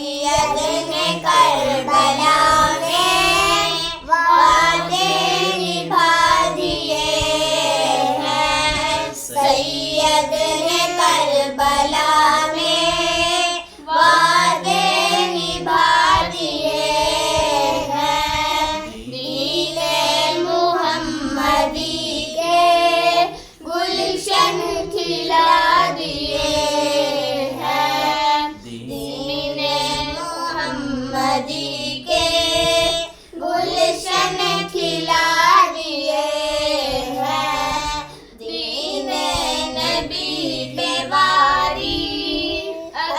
سید نے کربلا میں وعدے نبھا دیے ہیں، سید نے کربلا میں وعدے نبھا دیے ہیں، دین محمدی کے گلشن کھلا دیے ہیں، دین محمدی کے گلشن کھلا دیے ہیں، دین نبی پہ واری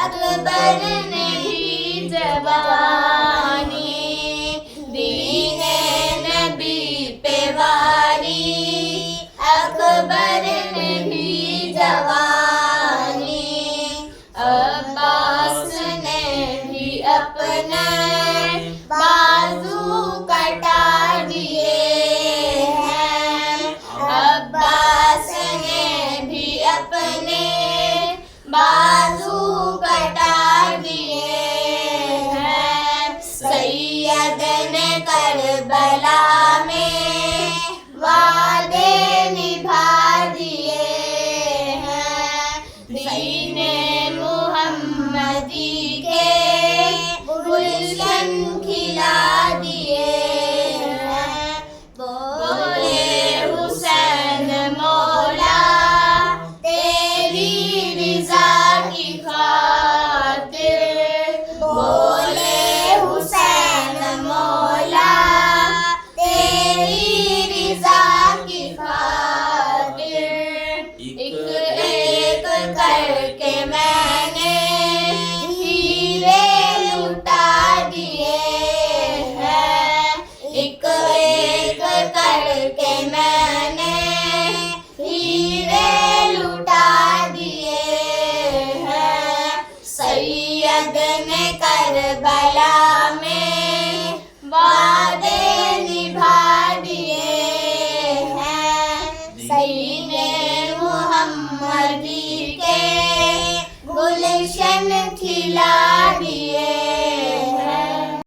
اکبر نے بھی زبانی، دین نبی پہ واری اکبر نے بھی زبانی، عباس نے بھی اپنے بازو کٹا دیے ہیں، عباس نے بھی اپنے بازو کٹا دیے ہیں، سید نے کربلا میں وعدے نبھا دیے ہیں، دین محمدی کے گلشن کھلا دیے ہیں، بولے حسین مولا تیری رضا کی خاطر، بولے حسین مولا تیری رضا کی خاطر، ایک ایک کر کے میں نے ہیرے لٹا دیے ہیں، ایک ایک کر کے میں نے ہیرے لٹا دیے ہیں، سید نے کربلا میں وعدے نبھا دیے ہیں، دین محمدی کے گلشن کھلا دیے